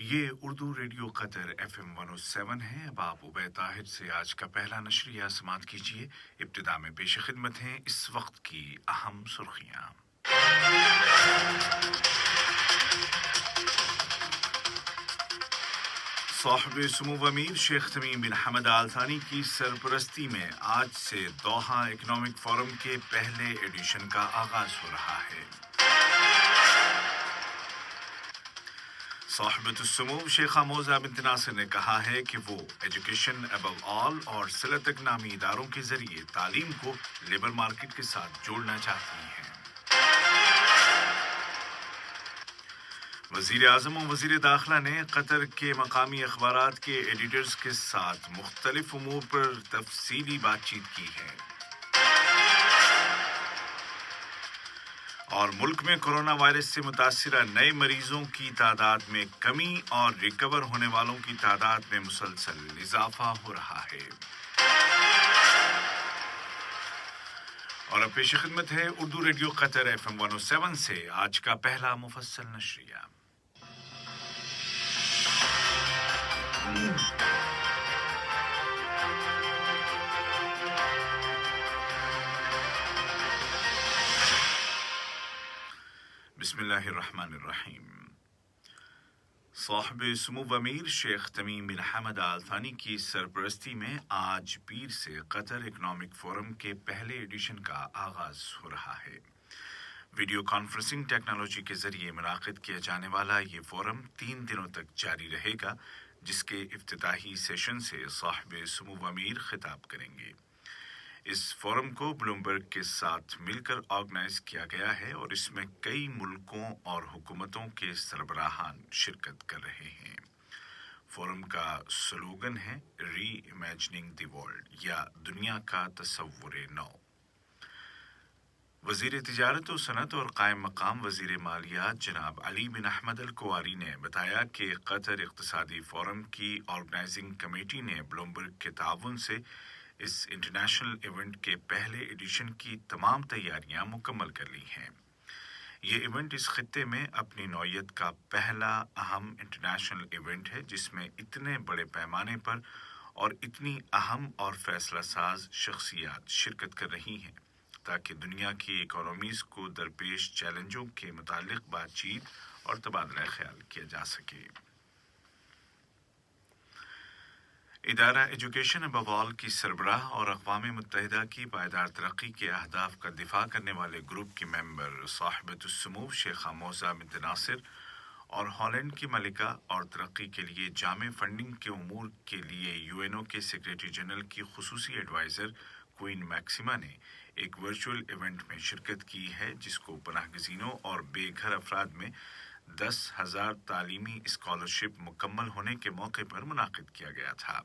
ये Urdu radio Qatar FM 107 है। अब आप उबैद ताहिर से आज का पहला नशरिया समात कीजिए। इब्तिदा में पेश खिदमत हैं इस वक्त की अहम सुर्खियाँ। साहिब सुमो अमीर शेख तमीम बिन हमद आल थानी की सरपरस्ती में आज से दोहा इकनॉमिक फोरम के पहले एडिशन का आगाज हो रहा है। साहिबतुस्सुमू शेखा मौजा बिन्त नासिर ने कहा है कि वो एजुकेशन अबव ऑल और सिलतक नामी इदारों के जरिए तालीम को लेबर मार्केट के साथ जोड़ना चाहती हैं। वज़ीर आज़म और वज़ीर दाखिला ने कतर के मकामी अखबारात के एडिटर्स के साथ मुख्तलिफ उमूर पर तफसीली बातचीत की है। और मुल्क में कोरोना वायरस से मुतासिरा नए मरीजों की तादाद में कमी और रिकवर होने वालों की तादाद में मुसलसल इजाफा हो रहा है। और अब पेश खिदमत है उर्दू रेडियो कतर FM 107 से आज का पहला मुफस्सल नशरिया। बिस्मिल्लाहिर्रहमानिर्रहीम। साहिब सुमो अमीर शेख तमीम बिन हमद आल थानी की सरपरस्ती में आज पीर से कतर इकनॉमिक फोरम के पहले एडिशन का आगाज हो रहा है। वीडियो कॉन्फ्रेंसिंग टेक्नोलॉजी के जरिए मुनाकिद किया जाने वाला ये फोरम 3 दिनों तक जारी रहेगा, जिसके इफ्तिताही सेशन से साहिब सुमो अमीर खिताब करेंगे। इस फोरम को ब्लूमबर्ग के साथ मिलकर ऑर्गेनाइज किया गया है और इसमें कई मुल्कों और हुकूमतों के सरबराहान शिरकत कर रहे हैं। फोरम का स्लोगन है री इमेजिनिंग द वर्ल्ड या दुनिया का तसव्वुर नौ। वज़ीर तिजारत और सनत और कायम मकाम वज़ीर मालियात जनाब अली बिन अहमद अल कुवारी ने बताया कि कतर इक़्तिसादी फोरम की ऑर्गेनाइजिंग कमेटी ने ब्लूमबर्ग के ताउन से इस इंटरनेशनल इवेंट के पहले एडिशन की तमाम तैयारियां मुकम्मल कर ली हैं। ये इवेंट इस खित्ते में अपनी नौयत का पहला अहम इंटरनेशनल इवेंट है, जिसमें इतने बड़े पैमाने पर और इतनी अहम और फैसला साज शख्सियात शिरकत कर रही हैं, ताकि दुनिया की इकोनॉमीज़ को दरपेश चैलेंजों के मुतालिक बातचीत और तबादला ख्याल किया जा सके। इदारा एजुकेशन अबव ऑल की सरबराह और अक़वाम मुत्तहिदा की पायदार तरक्की के अहदाफ का दिफा करने वाले ग्रुप की मेंबर साहिबतुस्सुमू शेखा मौजा बिन्त नासिर और हॉलैंड की मलिका और तरक्की के लिए जामे फंडिंग के उमूर के लिए UNO के सेक्रेटरी जनरल की खुसूसी एडवाइज़र क्वीन मैक्सिमा ने एक वर्चुअल इवेंट में शिरकत की है, जिसको पनाहगज़ीनों और बेघर अफराद में 10,000 तालीमी स्कॉलरशिप मुकम्मल होने के मौके पर मुनाकिद किया गया था।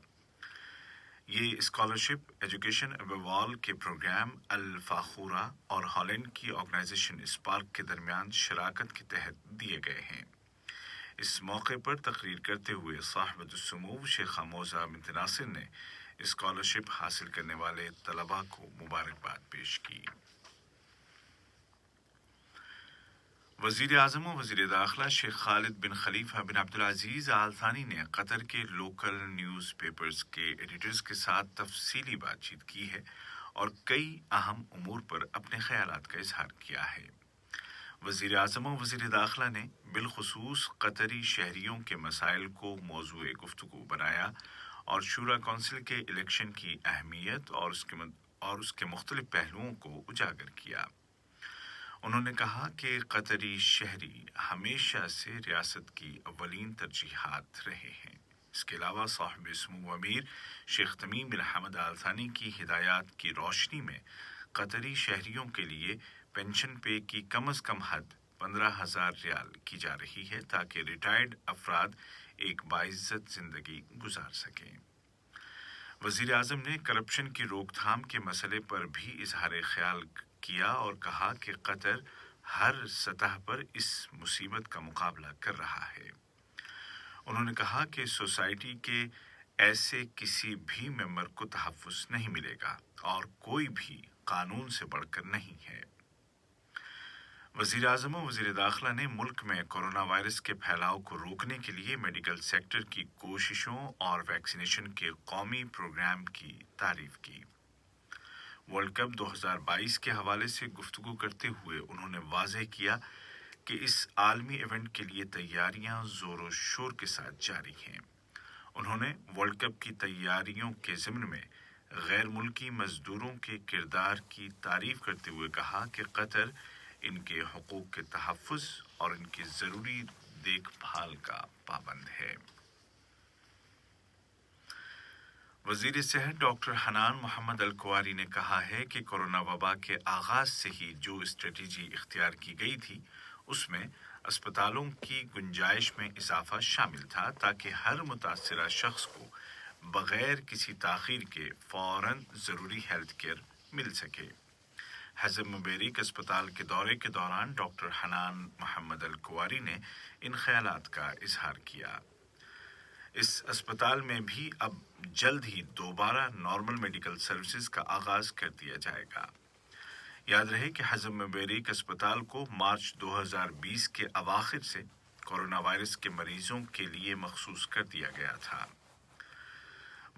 ये स्कॉलरशिप एजुकेशन अबव ऑल के प्रोग्राम अल फाखूरा और हॉलैंड की ऑर्गेनाइजेशन स्पार्क के दरमियान शराकत के तहत दिए गए हैं। इस मौके पर तकरीर करते हुए साहिबतुस्सुमू शेखा मौजा बिन्त नासिर ने स्कॉलरशिप हासिल करने वाले तलबा को मुबारकबाद पेश की। वज़ीर आज़म और वज़ीर दाखिला शेख खालिद बिन खलीफा बिन अब्दुल अजीज़ आल थानी ने कतर के लोकल न्यूज़ पेपर्स के एडिटर्स के साथ तफसीली बातचीत की है और कई अहम उमूर पर अपने ख्यालात का इजहार किया है। वज़ीर आज़म और वज़ीर दाखिला ने बिलखुसूस कतरी शहरियों के मसाइल को मौज़ूए गुफ्तगू बनाया और शूरा कौंसिल के इलेक्शन की अहमियत और उसके मुख्तलिफ पहलुओं को उजागर किया। उन्होंने कहा कि कतरी शहरी हमेशा से रियासत की अव्वलीन तरजीहात रहे हैं। इसके अलावा साहिब सुमो अमीर शेख तमीम बिन हमद आल थानी की हिदायत की रोशनी में कतरी शहरियों के लिए पेंशन पे की कम अज़ कम हद 15,000 रियाल की जा रही है, ताकि रिटायर्ड अफराद एक बाइज्जत जिंदगी गुजार सकें। वज़ीर आज़म ने करप्शन की रोकथाम के मसले पर भी इजहार ख्याल किया और कहा कि कतर हर सतह पर इस मुसीबत का मुकाबला कर रहा है। उन्होंने कहा कि सोसाइटी के ऐसे किसी भी मेंबर को तहफ़्फ़ुज़ नहीं मिलेगा और कोई भी कानून से बढ़कर नहीं है। वज़ीर आज़म और वज़ीर दाखिला ने मुल्क में कोरोना वायरस के फैलाव को रोकने के लिए मेडिकल सेक्टर की कोशिशों और वैक्सीनेशन के कौमी प्रोग्राम की तारीफ की। वर्ल्ड कप 2022 के हवाले से गुफ्तगू करते हुए उन्होंने वाज़ेह किया कि इस आलमी इवेंट के लिए तैयारियां ज़ोर शोर के साथ जारी हैं। उन्होंने वर्ल्ड कप की तैयारियों के ज़िम्न में गैर मुल्की मजदूरों के किरदार की तारीफ करते हुए कहा कि कतर इनके हुकूक के तहफ़्फ़ुज़ और इनकी ज़रूरी देखभाल का पाबंद है। वज़ीर सेहत डॉक्टर हनान मोहम्मद अल कुवारी ने कहा है कि कोरोना वबा के आगाज़ से ही जो स्ट्रेटजी इख्तियार की गई थी उसमें अस्पतालों की गुंजाइश में इजाफा शामिल था ताकि हर मुतासिरा शख्स को बगैर किसी ताख़ीर के फ़ौरन ज़रूरी हेल्थ केयर मिल सके। हज़म मुबैरिक अस्पताल के दौरे के दौरान डॉक्टर हनान मोहम्मद अल कुवारी ने इन ख्यालात का इजहार किया। इस अस्पताल में भी अब जल्द ही दोबारा नॉर्मल मेडिकल सर्विसेज का आगाज़ कर दिया जाएगा। याद रहे कि हज़म मुबैरिक अस्पताल को मार्च 2020 के अवाखिर से कोरोना वायरस के मरीजों के लिए मखसूस कर दिया गया था।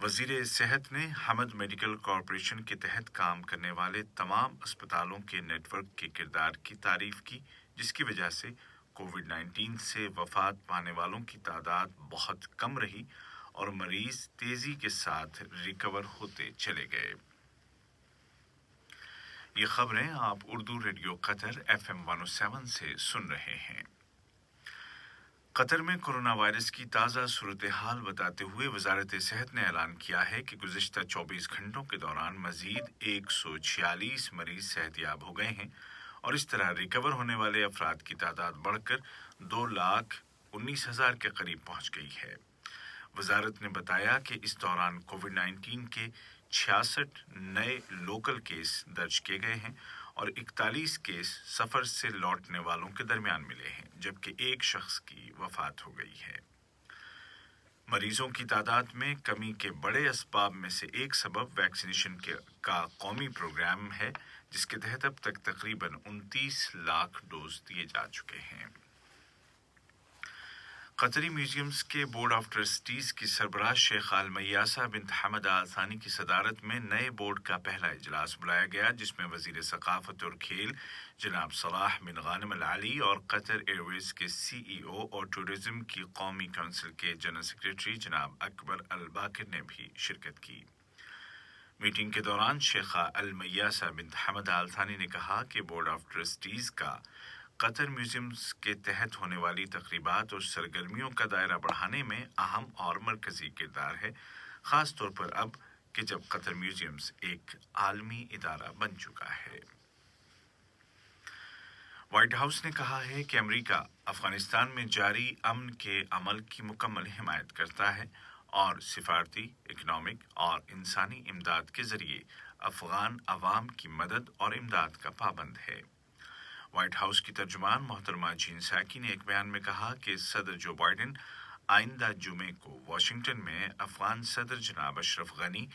वज़ीर सेहत ने हमद मेडिकल कॉरपोरेशन के तहत काम करने वाले तमाम अस्पतालों के नेटवर्क के किरदार की तारीफ की, जिसकी वजह से कोविड-19 से वफात पाने वालों की तादाद बहुत कम रही और मरीज तेजी के साथ रिकवर होते चले गए। ये खबरें आप उर्दू रेडियो कतर FM 107 से सुन रहे हैं। कतर में कोरोना वायरस की ताज़ा सूरत हाल बताते हुए वजारत सेहत ने ऐलान किया है कि गुज़िश्ता 24 घंटों के दौरान मजीद 146 मरीज सेहतयाब हो गए हैं और इस तरह रिकवर होने वाले अफराद की तादाद बढ़कर 2,19,000 के करीब पहुंच गई है। वजारत ने बताया कि इस दौरान कोविड-19 के 66 नए लोकल केस दर्ज किए गए हैं और 41 केस सफ़र से लौटने वालों के दरमियान मिले हैं, जबकि एक शख्स की वफात हो गई है। मरीजों की तादाद में कमी के बड़े असबाब में से एक सबब वैक्सीनेशन का कौमी प्रोग्राम है, जिसके तहत अब तक तकरीबन 29 लाख डोज दिए जा चुके हैं। कतरी म्यूजियम्स के बोर्ड ऑफ ट्रस्टीज की सरबराह शेख आल मयासा बिन हमद आल थानी की सदारत में नए बोर्ड का पहला इजलास बुलाया गया, जिसमें वजीर सकाफत और खेल जनाब सलाह बिन गानिम अल अली और कतर एयरवेज के CEO और टूरिज्म की कौमी काउंसिल के जनरल सेक्रेटरी जनाब अकबर अल बाकिर ने भी शिरकत की। मीटिंग के दौरान शेख अल मयासा बिन हमद आल थानी ने कहा कि बोर्ड ऑफ ट्रस्टीज का कतर म्यूजियम्स के तहत होने वाली तकरीबात और सरगर्मियों का दायरा बढ़ाने में अहम और मरकजी किरदार है, ख़ास तौर पर अब कि जब कतर म्यूजियम्स एक आलमी इदारा बन चुका है। व्हाइट हाउस ने कहा है कि अमेरिका अफगानिस्तान में जारी अमन के अमल की मुकम्मल हिमायत करता है और सिफारती, इकनॉमिक और इंसानी इमदाद के ज़रिए अफगान अवाम की मदद और इमदाद का पाबंद है। व्हाइट हाउस की तर्जुमान मोहतरमा जीन साकी ने एक बयान में कहा कि सदर जो बाइडेन आइंदा जुमे को वाशिंगटन में अफगान सदर जनाब अशरफ गनी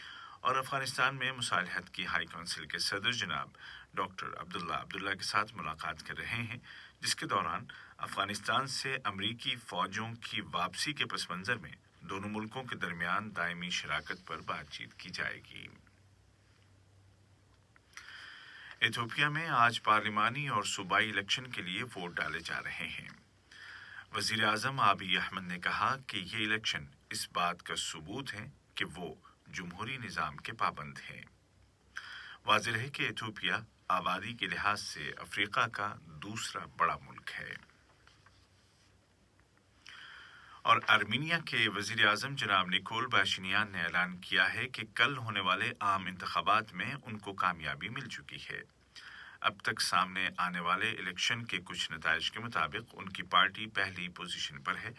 और अफगानिस्तान में मुसालहत की हाई काउंसिल के सदर जनाब डॉक्टर अब्दुल्ला के साथ मुलाकात कर रहे हैं, जिसके दौरान अफगानिस्तान से अमरीकी फौजों की वापसी के पस मंज़र में दोनों मुल्कों के दरमियान दायमी शराकत पर बातचीत की जाएगी। इथियोपिया में आज पार्लिमानी और सूबाई इलेक्शन के लिए वोट डाले जा रहे हैं। वजीर आज़म आबिय अहमद ने कहा कि ये इलेक्शन इस बात का सबूत है कि वो जमहूरी निज़ाम के पाबंद हैं। वाज़ेह है कि इथियोपिया आबादी के लिहाज से अफ्रीका का दूसरा बड़ा मुल्क है। और आर्मीनिया के वजीर आज़म जनाब निकोल पाशिनियान ने ऐलान किया है कि कल होने वाले आम इंतखाबात में उनको कामयाबी मिल चुकी है। अब तक सामने आने वाले इलेक्शन के कुछ नताइज के मुताबिक उनकी पार्टी पहली पोजीशन पर है।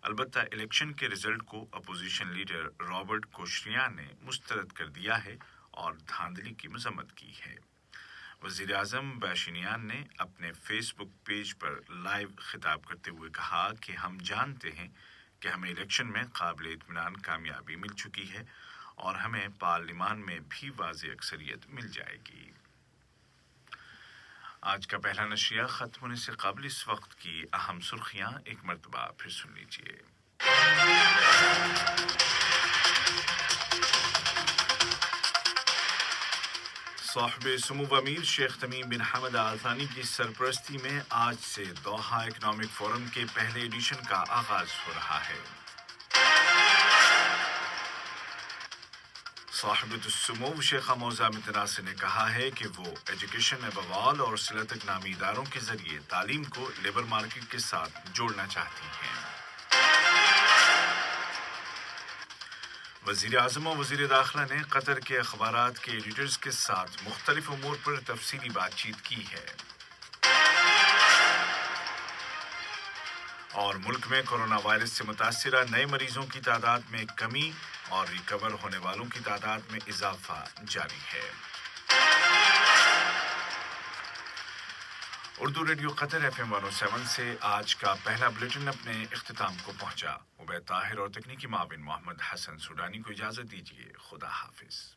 अलबत्ता इलेक्शन के रिजल्ट को अपोजिशन लीडर रॉबर्ट कोशरिया ने मुस्तरद कर दिया है और धांधली की मजम्मत की है। वज़ीर आज़म पाशिनियान ने अपने फेसबुक पेज पर लाइव खिताब करते हुए कहा कि हम जानते हैं कि हमें इलेक्शन में काबिल इत्मीनान कामयाबी मिल चुकी है और हमें पार्लिमान में भी वाज़ेह अक्सरियत मिल जाएगी। آج کا پہلا نشریہ ختم ہونے سے قبل اس وقت کی اہم سرخیاں ایک مرتبہ پھر سن لیجیے۔ صاحب سمو امیر شیخ تمیم بن حمد آل ثانی کی سرپرستی میں آج سے دوحہ اکنامک فورم کے پہلے ایڈیشن کا آغاز ہو رہا ہے۔ صاحب السمو شیخہ موضوع متناصر نے کہا ہے کہ وہ ایجوکیشن ابوال اور صلتک نامی اداروں کے ذریعے تعلیم کو لیبر مارکیٹ کے ساتھ جوڑنا چاہتی ہیں۔ وزیر اعظم و وزیر داخلہ نے قطر کے اخبارات کے ایڈیٹرز کے ساتھ مختلف امور پر تفصیلی بات چیت کی ہے۔ اور ملک میں کورونا وائرس سے متاثرہ نئے مریضوں کی تعداد میں کمی اور ریکور ہونے والوں کی تعداد میں اضافہ جاری ہے۔ اردو ریڈیو قطر FM 107 سے آج کا پہلا بلیٹن اپنے اختتام کو پہنچا۔ عبید طاہر اور تکنیکی معاون محمد حسن سوڈانی کو اجازت دیجیے۔ خدا حافظ۔